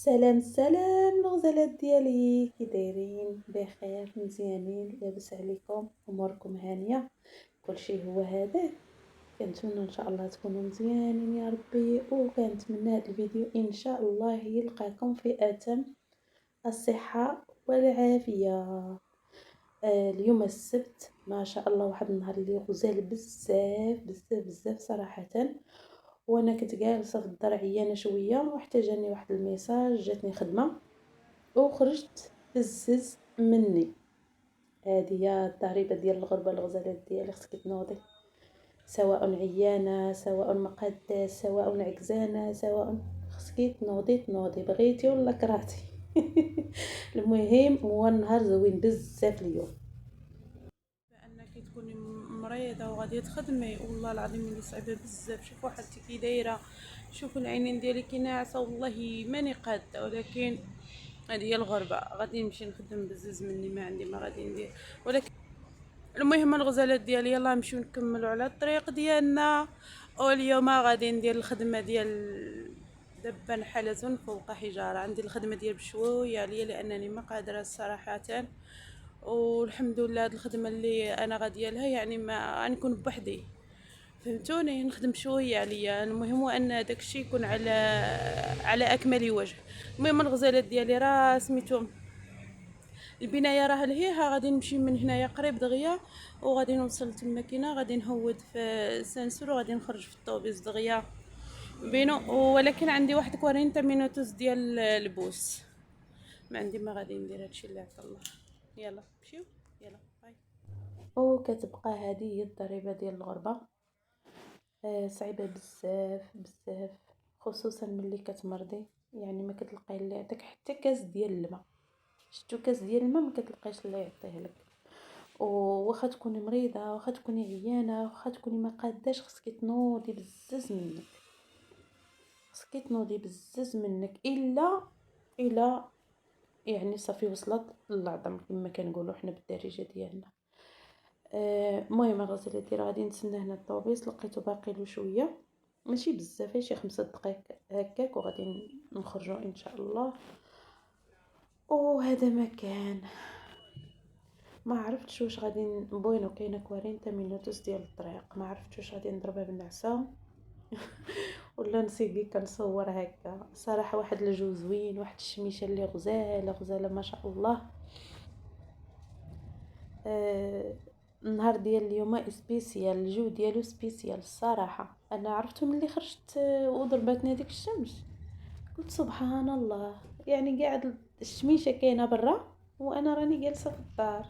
سلام سلام الغزالات ديالي، كي دايرين؟ بخير مزيانين؟ لاباس عليكم؟ اموركم هانيه؟ كلشي هو هذا. كنتمنى ان شاء الله تكونوا مزيانين يا ربي، وكنتمنى هذا الفيديو ان شاء الله يلقاكم في اتم الصحه والعافيه. اليوم السبت ما شاء الله، واحد النهار اللي غزال بزاف بزاف بزاف صراحه. وانا كنت جالسه في الدار عيانه شويه، وحتى جاني واحد الميساج، جاتني خدمه وخرجت بزز مني. هذه هي الضريبه ديال الغربه. الغزالات ديالي خصك تنوضي، سواء عيانه سواء مقاده سواء عكزانه سواء، خصك تنوضي بغيتي ولا كرهتي. المهم هو النهار زوين بزاف اليوم. فانك تكوني مريضه وغاديه تخدمي، والله العظيم اللي صعيبه بزاف. شوفوا حالتي كي دايره، شوفوا العينين ديالي كي ناعسه، والله ماني قاده، ولكن هذه هي الغربه. غادي نمشي نخدم بزز مني، ما عندي ما غادي ندير. ولكن المهم الغزالات ديالي، يلا نمشيو نكملوا على الطريق ديالنا. واليوم غادي ندير الخدمه ديال دبا حلة فوق حجارة. عندي الخدمة ديال بشوية عليا لأنني ما قادرة صراحة. والحمد لله هاد الخدمة اللي أنا غادية لها، يعني ما غنكون بوحدي، فهمتوني، نخدم شوية عليا. المهم هو أن داكشي يكون على أكمل وجه. المهم الغزالات ديالي راه سميتو البنايه راه لهيها، غادي نمشي من هنايا قريب دغيا وغادي نوصل تما كينا، غادي نهود في سانسور وغادي نخرج في الطوبيس دغيا بينو. ولكن عندي واحد 40 مينوتوس ديال البوس، ما عندي ما غادي ندير، هادشي اللي عطا الله. يلا مشيو، يلا باي. وكتبقى هذه هي الضريبه ديال الغربه. صعيبه بزاف بزاف، خصوصا ملي كتمرضي. يعني ما كتلقاي اللي يعطيك حتى كاس ديال الماء. شتو كاس ديال الماء ما كتلقايش اللي يعطيه لك. واخا تكوني مريضه، واخا تكوني عيانه، واخا تكوني ما قاداش، خصك تنوضي بزز منك. خصك تنوضي بزز منك الا يعني صافي وصلت للعظم كما كنقولوا حنا بالدارجه ديالنا. المهم الغسيل ديالي غادي نتسنى هنا الطوبيس، لقيتو باقي له شويه، ماشي بزاف، شي 5 دقائق هكاك وغادي نخرجوا ان شاء الله. وهذا مكان ما عرفتش واش غادي نبوينو. كاينه 40 مينوتوس ديال الطريق، ما عرفتش واش غادي نضربها بالنعسه ولا نسيقي كنصور هكا. صراحه واحد الجو زوين، واحد الشميشه اللي غزاله غزاله ما شاء الله. النهار ديال اليوم سبيسيال، الجو ديالو سبيسيال الصراحه. انا عرفتو ملي خرجت وضربتني هذيك الشمس، قلت سبحان الله، يعني قاعد الشميشه كاينه برا وانا راني جالسه في الدار.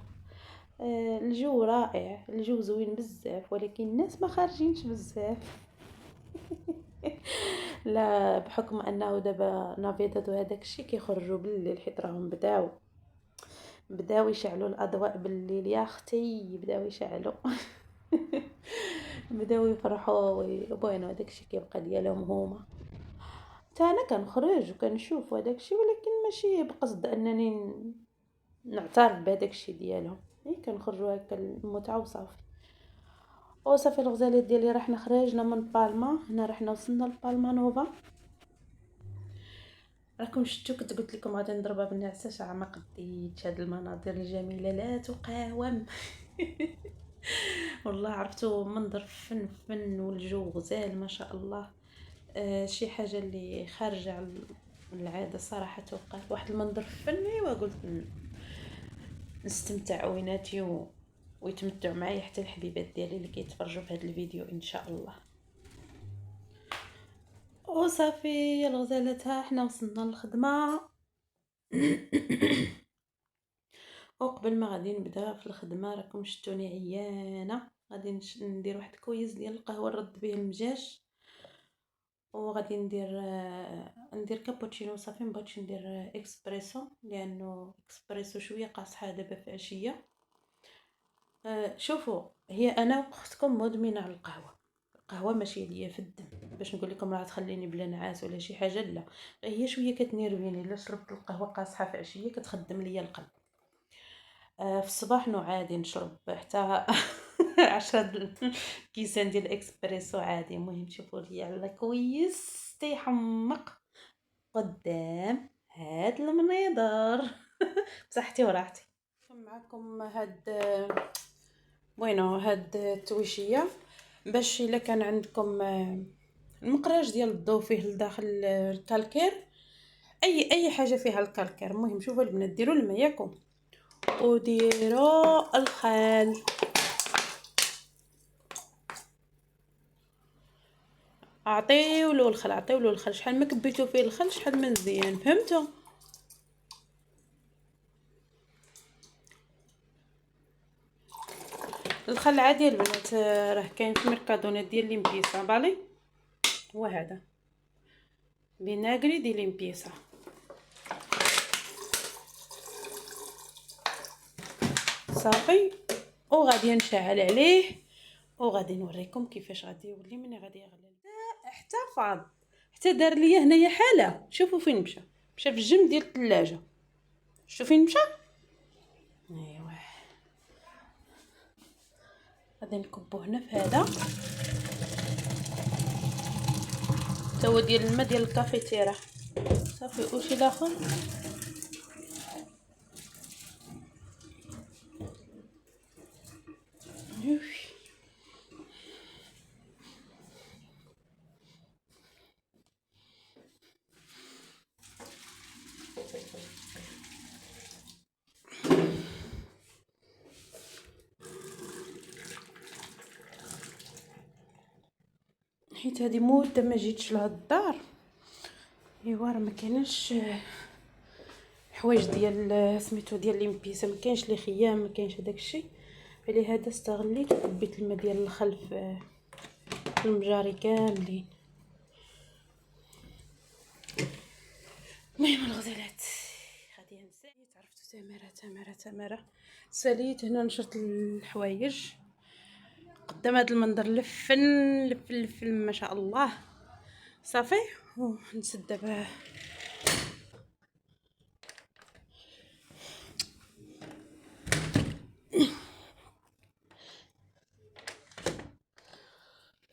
الجو رائع، الجو زوين بزاف، ولكن الناس ما خارجينش بزاف. لا، بحكم انه دابا نافيداد وهداك الشيء كيخرجوا بالليل، حيت راهم بداو يشعلوا الاضواء بالليل يا اختي، بداو يشعلوا. بداو يفرحوا ويبغينا هذاك الشيء كيبقى ديالهم هما. حتى انا كنخرج وكنشوف هذاك الشيء، ولكن ماشي بقصد انني نعترف بهذاك الشيء ديالهم. كنخرجوا هكا المتعه وصافي. وصافي الغزالات ديالي، رحنا خرجنا من بالما. هنا رحنا وصلنا لبالما نوفا. راكم شفتوا، كنت قلت لكم غادي نضربها بالنعسه، ساعه ما قديتش هاد المناظر الجميله لا تقاوم. والله عرفتوا منظر فن والجو غزال ما شاء الله. شي حاجه اللي خارجه على العاده صراحه، توقعت واحد المنظر فني وقلت نستمتع ويناتي ويتمتعوا معايا حتى الحبيبات ديالي اللي كيتفرجوا في هذا الفيديو ان شاء الله. وصافي يا الغزالات، ها حنا وصلنا للخدمه. وقبل ما غادي نبدا في الخدمه، راكم شفتوني عيانه، غادي ندير واحد كويس ديال القهوه نرد به المجاج، وغادي ندير كابوتشينو. صافي مبغيتش ندير اكسبريسو، لانه اكسبريسو شويه قاصحه دابا في عشيه. شوفوا، هي انا واختكم مدمنه على القهوه ماشي ليا في الدم باش نقول لكم راه تخليني بلا نعاس ولا شي حاجه، لا. هي شويه كتنيرفيني الا شربت القهوه قاصحه في عشيه، كتخدم ليا القلب. في الصباح نو عادي نشرب حتى 10 كيسان ديال الاكسبريسو عادي. المهم شوفوا لي على كويس تيحمق قدام هاد المنيضر بصحتي وراحتي. معكم هاد التويشيه باش الا كان عندكم المقراج ديال الضو فيه لداخل الكالكير، اي حاجه فيها الكالكير. المهم شوفوا البنات، ديروا الماء ياكم وديروا الخل، عطيو له الخل، شحال ما كبيتو فيه الخل شحال ما مزيان، فهمتوا؟ الخل عادي البنات، راه كاين في ميركادونا ديال ليمبيسا بالي، هو هذا فيناغري ديال ليمبيسا. صافي، وغادي نشعل عليه وغادي نوريكم كيفاش غادي يولي ملي غادي يغلي حتى فاض، حتى دار ليا هنايا حاله. شوفوا فين مشى في الجنب ديال الثلاجه، شوفوا فين مشى. ايوا غادي نكبو هنا في هذا تا هو ديال الماء ديال الكافيتيرا. صافي وشي الاخر حيت هذه مده ما جيتش لهاد الدار. ايوا راه ما كايناش حوايج ديال سميتو ديال ليمبيسا، ما كاينش لي خيام، ما كاينش هذاك الشيء. فلهذا استغليت وكبيت الماء ديال الخل في المجاري كاملين. المهم الغزالات غادي نساليت، عرفتو تماره ساليت هنا نشرت الحوايج قدام هذا المنظر لفن ما شاء الله. صافي ونسد دابا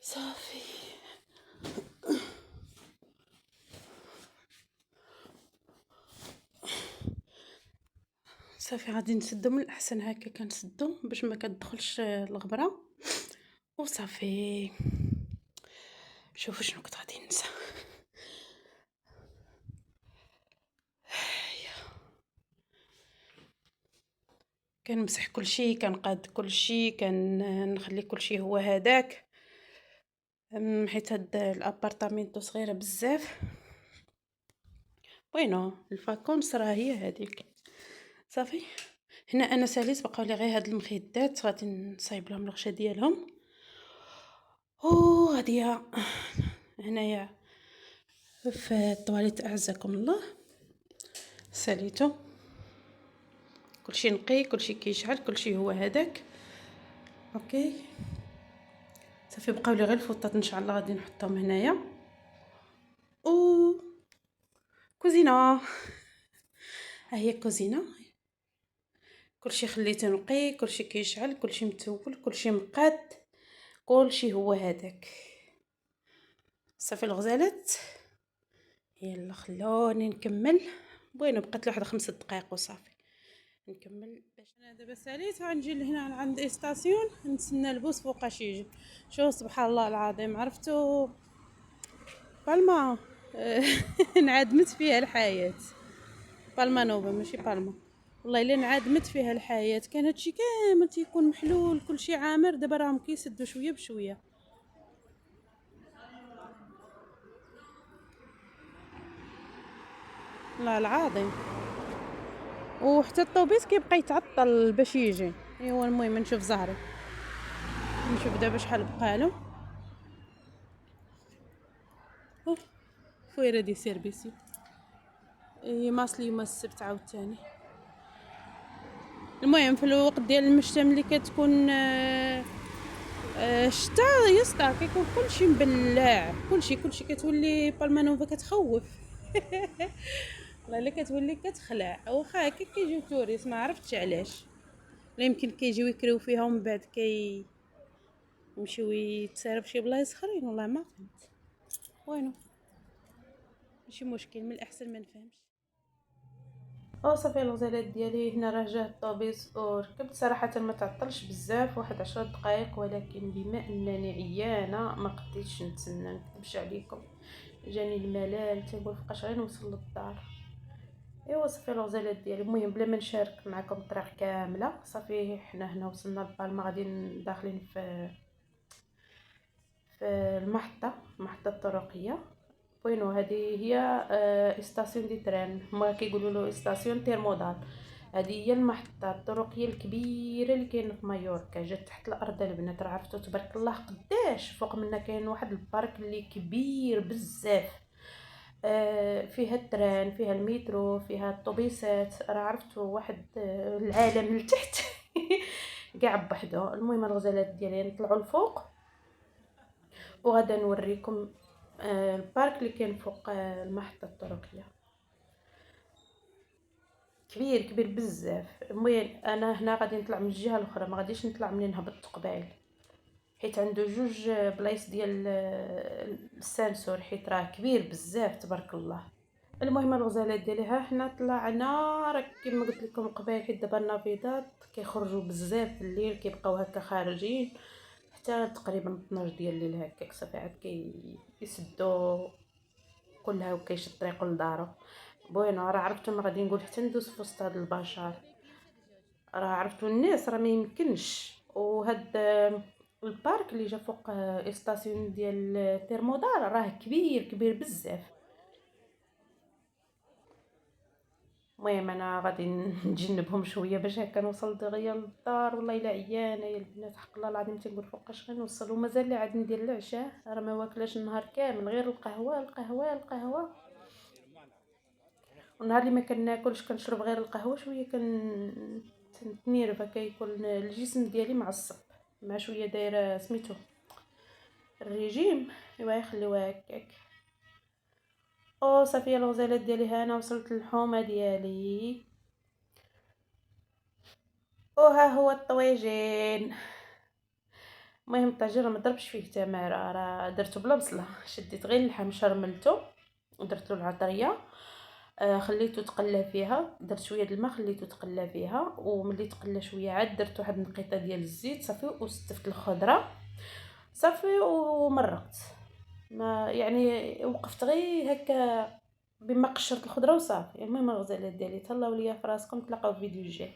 صافي. صافي غادي نسدو، من الاحسن هكا كنسدو باش ما كتدخلش الغبره. وصافي شوفوا شنو كنت غادي ننسى. كنمسح كلشي، كنقاد كلشي، نخلي كلشي هو هذاك، حيت هاد الابارطامينتو صغيره بزاف. وينو الفاكونس راه هي هذيك. صافي هنا انا ساليت بقاو لي غير هاد المخدات، غادي نصايب لهم الغشا ديالهم. غاديه هنايا في الطواليت اعزكم الله. ساليتو كلشي نقي، كلشي كيشعل، كلشي هو هذاك. اوكي صافي بقاو لي غير الفوطات ان شاء الله غادي نحطهم هنايا. كوزينه ها هي كوزينه، كلشي خليته نقي، كلشي كيشعل، كلشي متول، كلشي مقاد، كلشي هو هذاك. صافي الغزالات يلا خلوني نكمل. بغينا بقات لي واحد 5 دقائق وصافي نكمل. باش انا دابا ساليت غنجي لهنا عند استاسيون نتسنى البوس فوقاش يجي. شوف سبحان الله العظيم، عرفتو بالما انعدمت فيها الحياه. بالما نوبه ماشي بالما، والله الا انعدمت فيها الحياه. كان هادشي كامل تيكون محلول كلشي عامر، دابا راهم كيسدوا شويه بشويه. والله العظيم، وحتى الطوبيس كيبقى يتعطل باش يجي. ايوا المهم نشوف زهري، نشوف دابا شحال بقالو. فويره دي سيرفيسي ماصلي يوم السبت عاوتاني. المهم في الوقت ديال المشتى ملي كتكون شتا يسطا كيكون كلشي مبلع، كلشي كتولي بالمانوفا كتخوف. والله الا كتولي كتخلع. واخا هكا كيجيو توريس ما عرفتش علاش، لا يمكن كيجيو يكريو فيها ومن بعد يمشيو يتسارب شي بلايص اخرين، والله ما فهمت. وينو ماشي مشكل، من الاحسن ما نفهمش. صافي الغزالات ديالي هنا راه جا الطوبيس وركبت. صراحه ما تعطلش بزاف، واحد 10 دقائق، ولكن بما انني عيانه ما قديتش نتسنى، نكذبش عليكم، جاني الملل تنقول فوقاش غير نوصل للدار. ايوا صافي الغزالات ديالي، المهم بلا ما نشارك معكم الطريق كامله، صافي حنا هنا وصلنا لبالما، غادي داخلين في المحطه الطرقيه. وينو هذه هي استاسيون دي تران، هما كيقولوا له استاسيون تيرمودال. هذه هي المحطه الطرقيه الكبيره اللي كاينه في مايوركا، جات تحت الارض البنات. راه عرفتوا تبارك الله قداش فوق منا كاين واحد البارك اللي كبير بزاف. فيها التران، فيها المترو، فيها الطوبيسات، راه عرفتوا واحد العالم لتحت كاع بوحدو. المهم الغزالات ديالي نطلعوا الفوق وغادا نوريكم البارك اللي كاين فوق المحطه الطرقيه. كبير كبير بزاف. المهم انا هنا غادي نطلع من الجهه الاخرى، ما غاديش نطلع منين هبطت قبائل، حيت عنده جوج بلايص ديال السانسور، حيت راه كبير بزاف تبارك الله. المهم الغزالات ديالي ها حنا طلعنا، راه كيما قلت لكم قبيل، حيت دابا النافيضات كيخرجوا بزاف في الليل، كيبقاو هكا خارجين حتى تقريبا 12 ديال الليل هكاك. صافي عاد كيسدوا كلها وكيشد طريقو لدارو. بوينو راه عرفتو ما غادي نقول حتى ندوز في وسط هاد البشر، راه عرفتو الناس راه ما يمكنش. وهاد البارك اللي جا فوق استاسيون ديال تيرمودار راه كبير كبير بزاف. المهم انا غادي نتجنبهم شويه باش هكا نوصل دغيا للدار. والله الا عيانه يا البنات، حق الله العظيم تنقول فوقاش غنوصل. ومازال لي عاد ندير العشاء، راه ما واكلاش النهار كامل، غير القهوه القهوه القهوه. ونهار اللي ما كناكلش كنشرب غير القهوه شويه، تنيرفا، كيكون الجسم ديالي معصب مع شويه دايره سميتو الريجيم. ايوا يخليوها هكاك. صافي الغزالات ديالي، ها انا وصلت للحومه ديالي، وها هو الطويجين. المهم الطاجين ما ضربش فيه تماره، راه درتو بلا بصله، شديت غير اللحم شرملته ودرت له العطريه، خليته تقلى فيها، درت شويه د الماء خليته تقلى فيها، وملي تقلى شويه عاد درت واحد النقيطه ديال الزيت صافي، وستفت الخضره صافي ومرقت. ما يعني وقفت غير هكا بما قشرت الخضره وصافي. المهم الغزالات ديالي، تهلاو ليا فراسكم، تلاقاو في فيديو جاي.